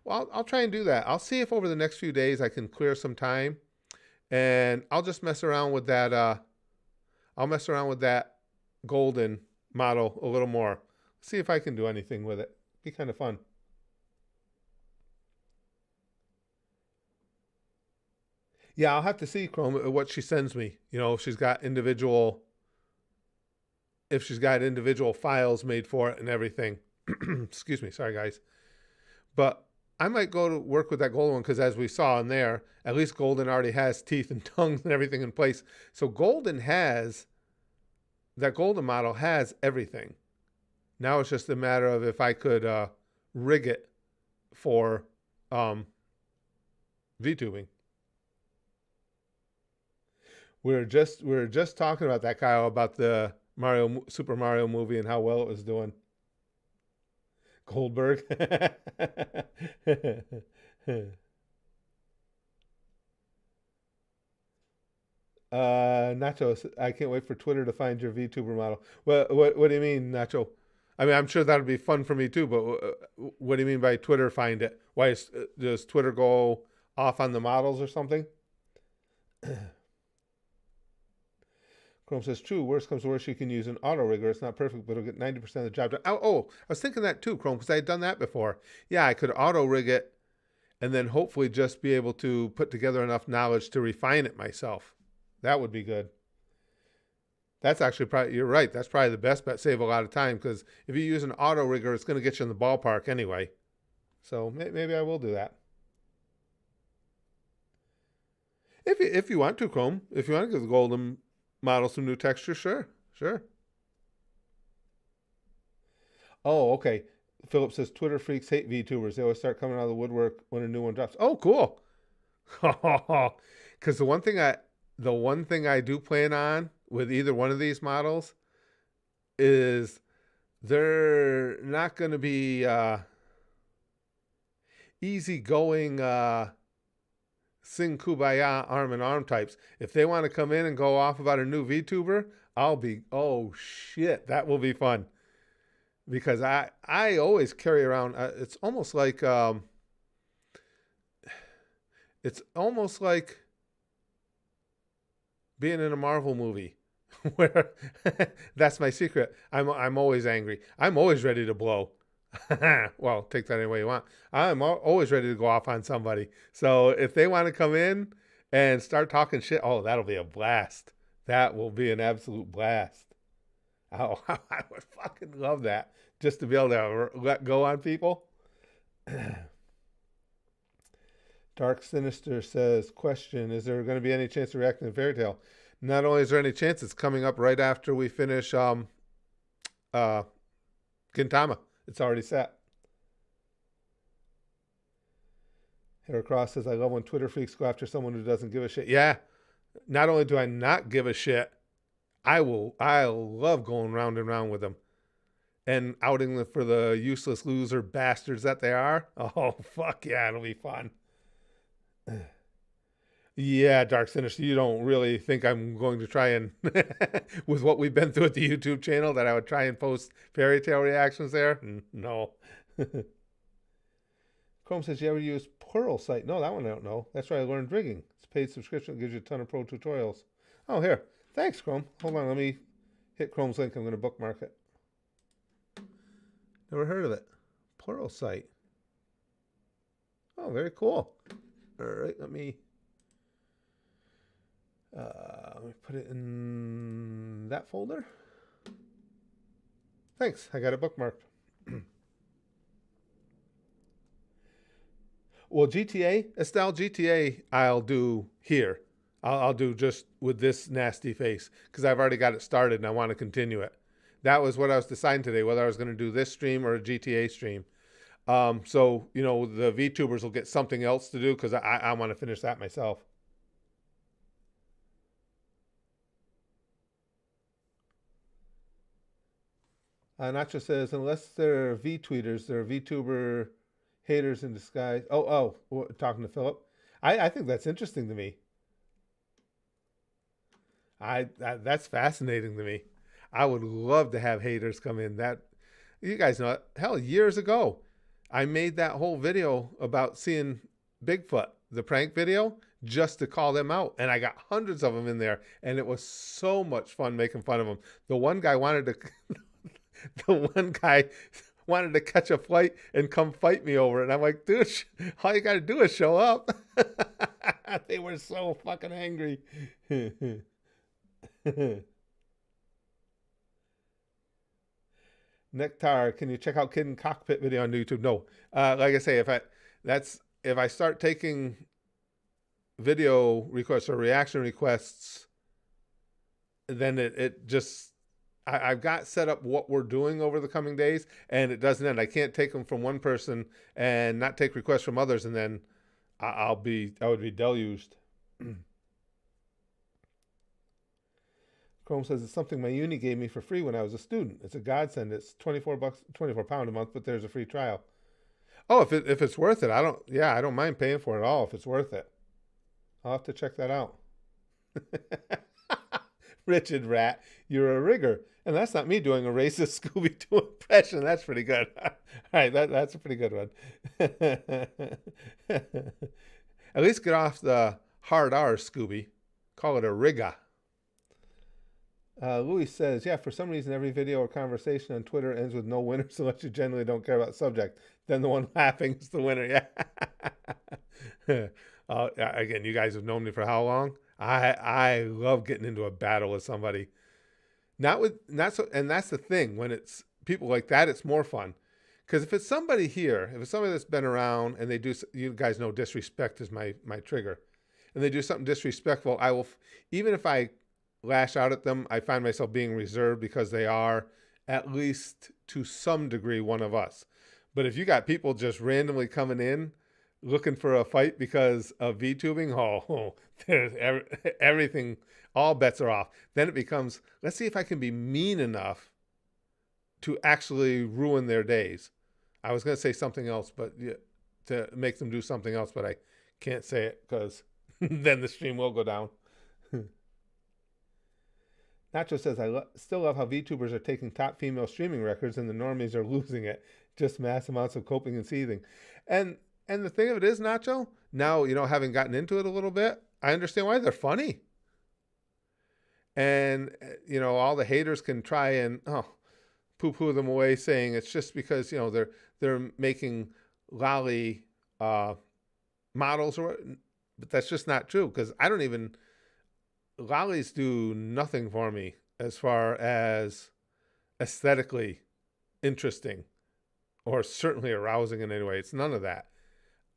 I'll try and do that. I'll see if over the next few days I can clear some time, and I'll just mess around with that. I'll mess around with that golden model a little more. See if I can do anything with it. Be kind of fun. Yeah, I'll have to see, Chrome, what she sends me. You know, if she's got individual files made for it and everything. Excuse me. Sorry, guys. But I might go to work with that golden one, because as we saw in there, at least golden already has teeth and tongues and everything in place. So that golden model has everything. Now it's just a matter of if I could rig it for VTubing. We were just talking about that, Kyle, about the Super Mario movie and how well it was doing. Goldberg. Nacho, I can't wait for Twitter to find your VTuber model. What do you mean, Nacho? I mean, I'm sure that would be fun for me too, but what do you mean by Twitter find it? Why does Twitter go off on the models or something? Chrome says, true, worst comes to worst, you can use an auto rigger. It's not perfect, but it'll get 90% of the job done. Oh, I was thinking that too, Chrome, because I had done that before. Yeah, I could auto rig it and then hopefully just be able to put together enough knowledge to refine it myself. That would be good. That's actually probably, you're right. That's probably the best bet. Save a lot of time because if you use an auto rigger, it's going to get you in the ballpark anyway. So maybe I will do that. If you want to, Chrome, if you want to give the golden model some new texture, sure. Oh, okay. Philip says Twitter freaks hate VTubers. They always start coming out of the woodwork when a new one drops. Oh, cool. Because the one thing I do plan on with either one of these models is they're not going to be easygoing sing kumbaya arm in arm types. If they want to come in and go off about a new VTuber, I'll be, oh shit, that will be fun. Because I always carry around, it's almost like being in a Marvel movie where that's my secret. I'm always angry. I'm always ready to blow. Well, take that any way you want. I'm always ready to go off on somebody. So if they want to come in and start talking shit, oh, that'll be a blast. That will be an absolute blast. Oh, I would fucking love that. Just to be able to let go on people. Dark Sinister says, question, is there going to be any chance of reacting to Fairy Tail? Not only is there any chance, it's coming up right after we finish Gintama. It's already set. Heracross says, I love when Twitter freaks go after someone who doesn't give a shit. Yeah. Not only do I not give a shit, I love going round and round with them and outing them for the useless loser bastards that they are. Oh, fuck yeah, it'll be fun. Yeah, Dark Sinister, you don't really think I'm going to try and, with what we've been through at the YouTube channel, that I would try and post Fairy Tail reactions there? No. Chrome says, you ever use Pluralsight? No, that one I don't know. That's where I learned rigging. It's a paid subscription that gives you a ton of pro tutorials. Oh, here. Thanks, Chrome. Hold on, let me hit Chrome's link. I'm going to bookmark it. Never heard of it. Pluralsight. Oh, very cool. All right, let me put it in that folder. Thanks, I got it bookmarked. Well, Estelle, GTA, I'll do here. I'll do just with this nasty face because I've already got it started and I want to continue it. That was what I was deciding today, whether I was going to do this stream or a GTA stream. So, you know, the VTubers will get something else to do because I want to finish that myself. Nacho says, unless they're V-tweeters, they're VTuber haters in disguise. Oh, talking to Philip. I think that's interesting to me. That's fascinating to me. I would love to have haters come in. That, you guys know it. Hell, years ago, I made that whole video about seeing Bigfoot, the prank video, just to call them out. And I got hundreds of them in there. And it was so much fun making fun of them. The one guy wanted to catch a flight and come fight me over it. And I'm like, dude, all you got to do is show up. They were so fucking angry. Nectar, can you check out Kid in Cockpit video on YouTube? No. Like I say, if I start taking video requests or reaction requests, then it just, I've got set up what we're doing over the coming days, and it doesn't end. I can't take them from one person and not take requests from others, and then I would be deluged. Chrome says it's something my uni gave me for free when I was a student. It's a godsend. It's £24 a month, but there's a free trial. Oh, if it's worth it, I don't mind paying for it at all if it's worth it. I'll have to check that out. Richard Rat, you're a rigger. And that's not me doing a racist Scooby-Doo impression. That's pretty good. All right, that's a pretty good one. At least get off the hard R, Scooby. Call it a rigger. Louis says, yeah, for some reason, every video or conversation on Twitter ends with no winners unless you generally don't care about the subject. Then the one laughing is the winner. Yeah. Again, you guys have known me for how long? I love getting into a battle with somebody. And that's the thing. When it's people like that, it's more fun. Because if it's somebody here, if it's somebody that's been around and they do, you guys know disrespect is my trigger, and they do something disrespectful, I will, even if I lash out at them, I find myself being reserved because they are, at least to some degree, one of us. But if you got people just randomly coming in looking for a fight because of VTubing, there's everything, all bets are off. Then it becomes, let's see if I can be mean enough to actually ruin their days. I was going to say something else, but to make them do something else, but I can't say it because then the stream will go down. Nacho says, I still love how VTubers are taking top female streaming records and the normies are losing it. Just mass amounts of coping and seething. And the thing of it is, Nacho, now, having gotten into it a little bit, I understand why they're funny. And, all the haters can try and poo-poo them away saying it's just because, they're making lolly models, but that's just not true because lollies do nothing for me as far as aesthetically interesting or certainly arousing in any way. It's none of that.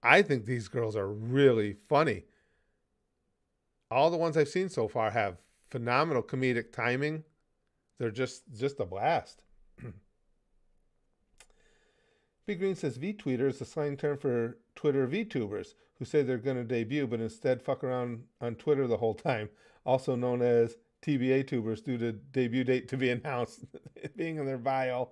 I think these girls are really funny. All the ones I've seen so far have phenomenal comedic timing. They're just a blast. Big Green says VTweeter is the slang term for Twitter VTubers who say they're going to debut but instead fuck around on Twitter the whole time, also known as TBA tubers due to debut date to be announced being in their bio.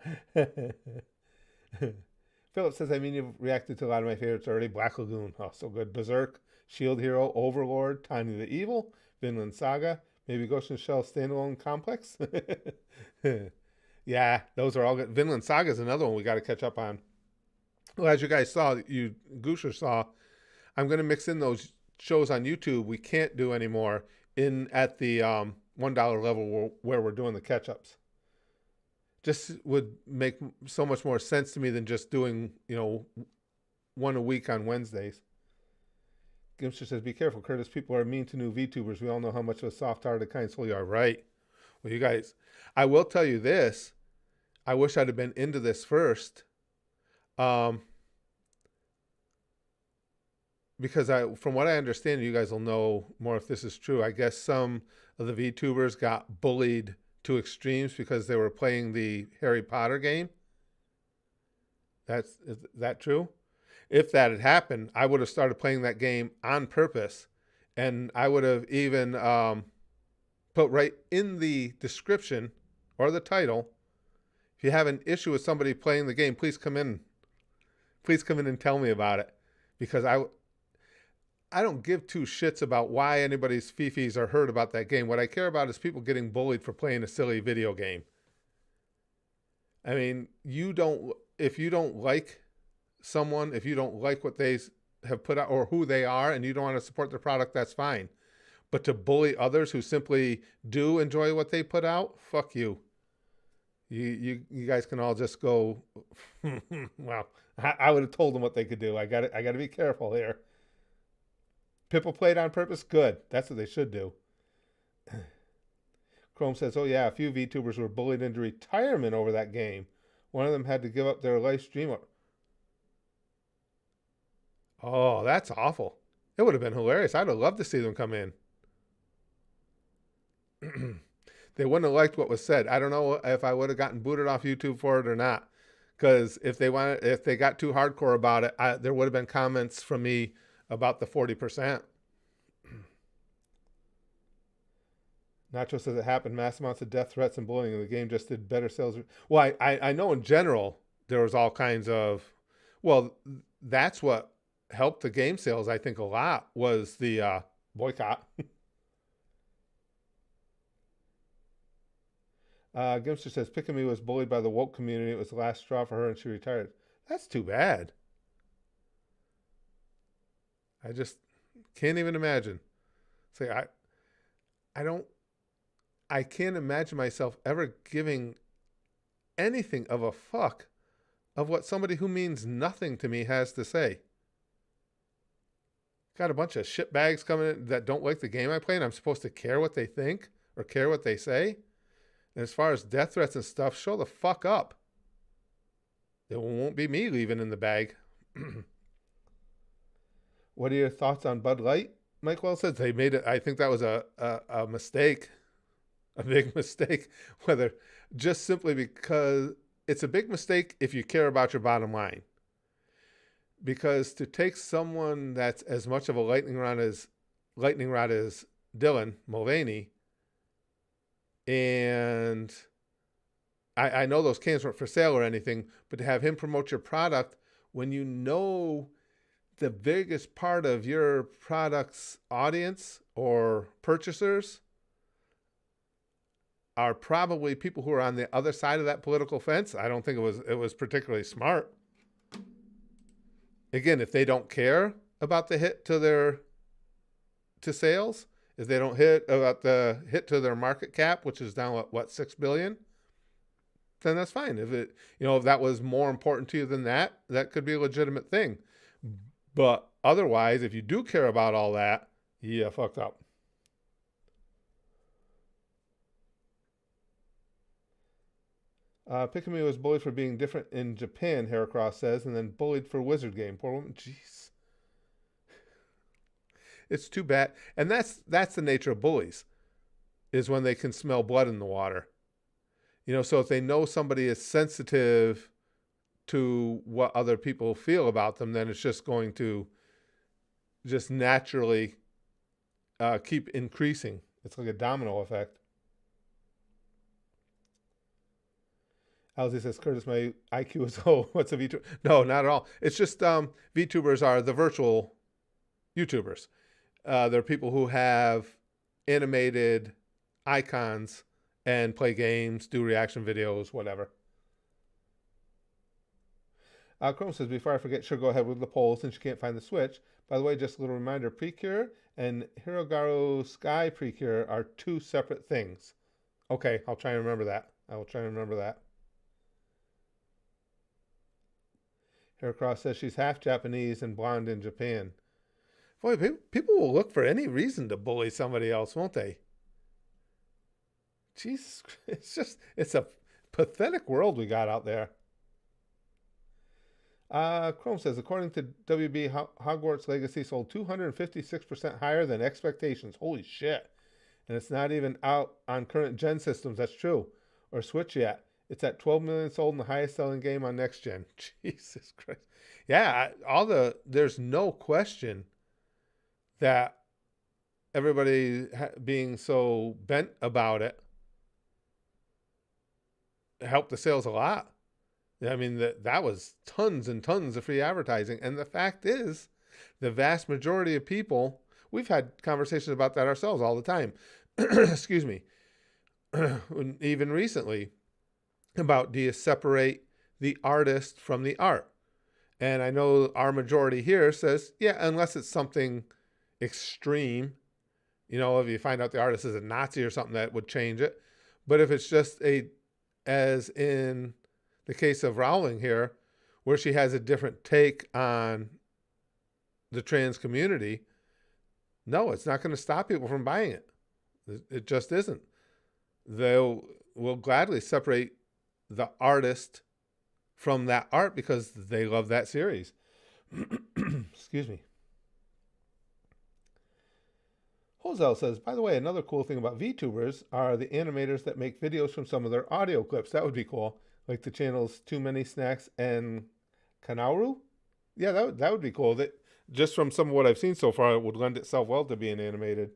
Philip says, you've reacted to a lot of my favorites already. Black Lagoon, so good. Berserk, Shield Hero, Overlord, Tiny the Evil, Vinland Saga, maybe Ghost in the Shell Standalone Complex. Yeah, those are all good. Vinland Saga is another one we got to catch up on. Well, as you guys saw, Goosher saw, I'm going to mix in those shows on YouTube we can't do anymore at the $1 level where we're doing the catch-ups. Just would make so much more sense to me than just doing, one a week on Wednesdays. Gimster says, be careful, Curtis. People are mean to new VTubers. We all know how much of a soft-hearted, kind soul you are. Right. Well, you guys, I will tell you this. I wish I'd have been into this first. Because from what I understand, you guys will know more if this is true. I guess some of the VTubers got bullied to extremes because they were playing the Harry Potter game. Is that true? If that had happened, I would have started playing that game on purpose, and I would have even put right in the description or the title, if you have an issue with somebody playing the game, please come in. Please come in and tell me about it, because I don't give two shits about why anybody's fifis are hurt about that game. What I care about is people getting bullied for playing a silly video game. I mean, if you don't like someone, if you don't like what they have put out or who they are and you don't want to support their product, that's fine. But to bully others who simply do enjoy what they put out, fuck you. You guys can all just go, well, I would have told them what they could do. I got to be careful here. People played on purpose? Good. That's what they should do. Chrome says, oh yeah, a few VTubers were bullied into retirement over that game. One of them had to give up their live stream. Oh, that's awful. It would have been hilarious. I'd have loved to see them come in. They wouldn't have liked what was said. I don't know if I would have gotten booted off YouTube for it or not. Because if they got too hardcore about it, there would have been comments from me about the 40%. Nacho says it happened. Mass amounts of death threats and bullying, and the game just did better sales. Well, I know in general there was all kinds of. Well, that's what helped the game sales, I think, a lot was the boycott. Gimster says Pikami was bullied by the woke community. It was the last straw for her, and she retired. That's too bad. I just can't even imagine. Say I can't imagine myself ever giving anything of a fuck of what somebody who means nothing to me has to say. got a bunch of shit bags coming in that don't like the game I play, and I'm supposed to care what they think or care what they say. And as far as death threats and stuff, show the fuck up. It won't be me leaving in the bag. What are your thoughts on Bud Light? Mike Wells says they made it. I think that was a mistake, a big mistake, whether just simply because it's a big mistake if you care about your bottom line. Because to take someone that's as much of a lightning rod as Dylan Mulvaney, and I know those cans weren't for sale or anything, but to have him promote your product when you know the biggest part of your product's audience or purchasers are probably people who are on the other side of that political fence, I don't think it was particularly smart. Again, if they don't care about the hit to sales, if they don't about the hit to their market cap, which is down what $6 billion, then that's fine. If that was more important to you than that could be a legitimate thing. But otherwise, if you do care about all that, you fucked up. Pikami was bullied for being different in Japan, Heracross says, and then bullied for Wizard Game. Poor woman. Jeez. It's too bad. And that's the nature of bullies, is when they can smell blood in the water. So if they know somebody is sensitive to what other people feel about them, then it's just going to just naturally keep increasing. It's like a domino effect. Alzi says, Curtis, my IQ is low. What's a VTuber? No, not at all. It's just VTubers are the virtual YouTubers. They're people who have animated icons and play games, do reaction videos, whatever. Chrome says, before I forget, sure, go ahead with the poll since you can't find the Switch. By the way, just a little reminder, Precure and Hirogaru Sky Precure are two separate things. Okay, I'll try and remember that. Heracross says she's half Japanese and blonde in Japan. Boy, people will look for any reason to bully somebody else, won't they? Jesus, it's a pathetic world we got out there. Chrome says, according to WB, Hogwarts Legacy sold 256% higher than expectations. Holy shit. And it's not even out on current gen systems. That's true. Or Switch yet. It's at 12 million sold and the highest selling game on next gen. Jesus Christ. Yeah, there's no question that everybody being so bent about it helped the sales a lot. I mean, that was tons and tons of free advertising. And the fact is, the vast majority of people, we've had conversations about that ourselves all the time. Excuse me. Even recently, about do you separate the artist from the art? And I know our majority here says, yeah, unless it's something extreme, if you find out the artist is a Nazi or something, that would change it. But if it's just as in the case of Rowling here, where she has a different take on the trans community, no, it's not going to stop people from buying it. It just isn't. Will gladly separate the artist from that art because they love that series. Excuse me. Hosel says, by the way, another cool thing about VTubers are the animators that make videos from some of their audio clips. That would be cool. Like the channels Too Many Snacks and Kanauru. Yeah, that would be cool. That just from some of what I've seen so far, it would lend itself well to being animated.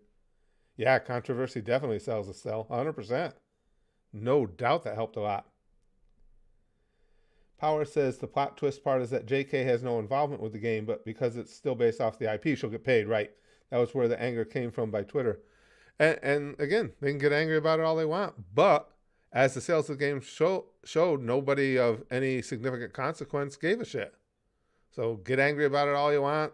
Yeah, controversy definitely sells a sell. 100%. No doubt that helped a lot. Power says the plot twist part is that JK has no involvement with the game, but because it's still based off the IP, she'll get paid. Right. That was where the anger came from by Twitter. And again, they can get angry about it all they want. But as the sales of the game showed, nobody of any significant consequence gave a shit. So get angry about it all you want.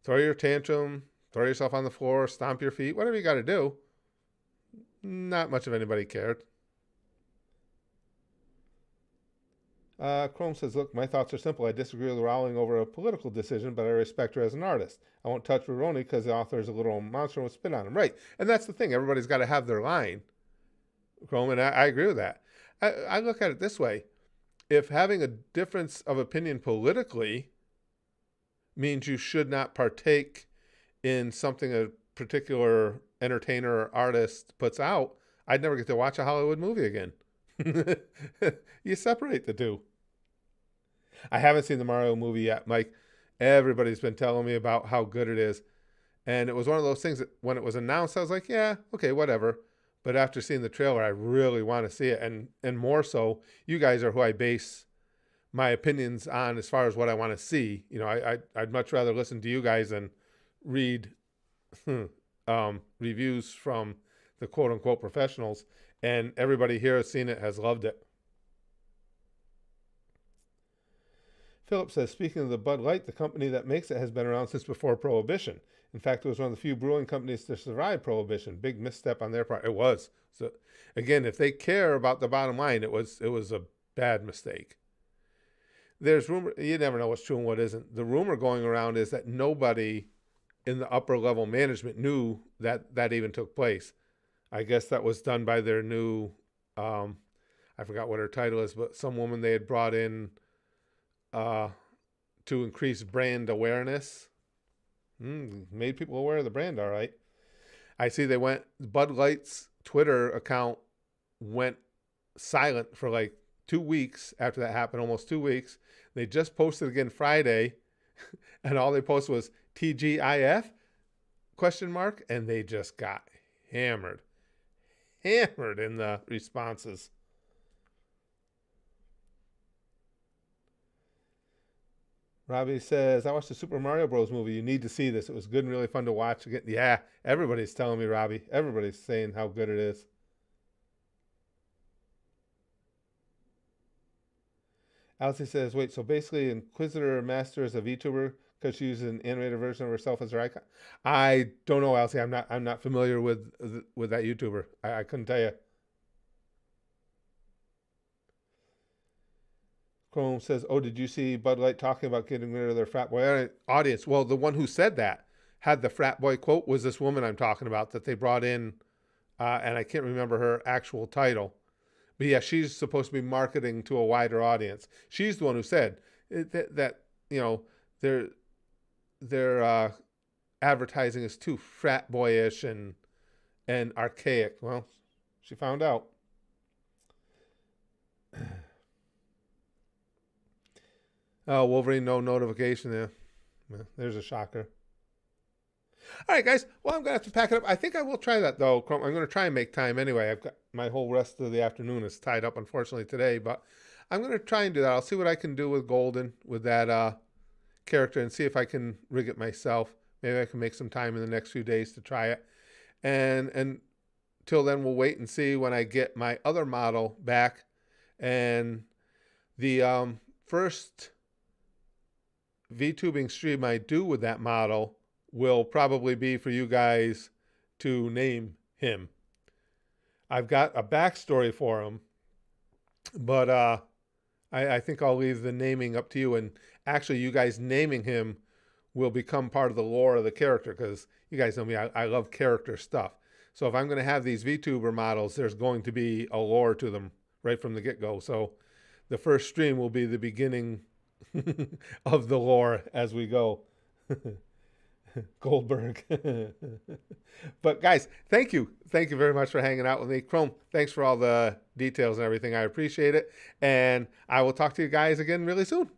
Throw your tantrum, throw yourself on the floor, stomp your feet, whatever you got to do. Not much of anybody cared. Chrome says, look, my thoughts are simple. I disagree with Rowling over a political decision, but I respect her as an artist. I won't touch Veroni because the author is a little monster and will spit on him. Right. And that's the thing. Everybody's got to have their line, Chrome, and I agree with that. I look at it this way. If having a difference of opinion politically means you should not partake in something a particular entertainer or artist puts out, I'd never get to watch a Hollywood movie again. You separate the two. I haven't seen the Mario movie yet, Mike. Everybody's been telling me about how good it is. And it was one of those things that when it was announced, I was like, yeah, okay, whatever. But after seeing the trailer, I really want to see it. And more so, you guys are who I base my opinions on as far as what I want to see. You know, I'd much rather listen to you guys than read reviews from the quote-unquote professionals. And everybody here has seen it, has loved it. Philip says, speaking of the Bud Light, the company that makes it has been around since before Prohibition. In fact, it was one of the few brewing companies to survive Prohibition. Big misstep on their part. It was. So, again, if they care about the bottom line, it was a bad mistake. There's rumor. You never know what's true and what isn't. The rumor going around is that nobody in the upper level management knew that even took place. I guess that was done by their new, I forgot what her title is, but some woman they had brought in to increase brand awareness. Made people aware of the brand, all right. I see Bud Light's Twitter account went silent for like 2 weeks after that happened, almost 2 weeks. They just posted again Friday, and all they posted was TGIF, ? And they just got hammered in the responses. Robbie says, I watched the Super Mario Bros. Movie. You need to see this. It was good and really fun to watch again. Yeah, everybody's telling me, Robbie. Everybody's saying how good it is. Alice says, wait, so basically Inquisitor Master is a VTuber because she uses an animated version of herself as her icon? I don't know, Alice. I'm not familiar with that YouTuber. I couldn't tell you. Chrome says, oh, did you see Bud Light talking about getting rid of their frat boy audience? Well, the one who said that had the frat boy quote was this woman I'm talking about that they brought in, and I can't remember her actual title. But yeah, she's supposed to be marketing to a wider audience. She's the one who said that you know, their advertising is too frat boyish and archaic. Well, she found out. Oh, Wolverine, no notification there. Well, there's a shocker. All right, guys. Well, I'm going to have to pack it up. I think I will try that, though. I'm going to try and make time anyway. I've got my whole rest of the afternoon is tied up, unfortunately, today. But I'm going to try and do that. I'll see what I can do with Golden, with that character, and see if I can rig it myself. Maybe I can make some time in the next few days to try it. And till then, we'll wait and see when I get my other model back. And the first VTubing stream I do with that model will probably be for you guys to name him. I've got a backstory for him, but I think I'll leave the naming up to you. And actually, you guys naming him will become part of the lore of the character, because you guys know me, I love character stuff. So if I'm going to have these VTuber models, there's going to be a lore to them right from the get-go. So the first stream will be the beginning of the lore as we go. Goldberg. But guys, thank you very much for hanging out with me. Chrome, thanks for all the details and everything. I appreciate it, and I will talk to you guys again really soon.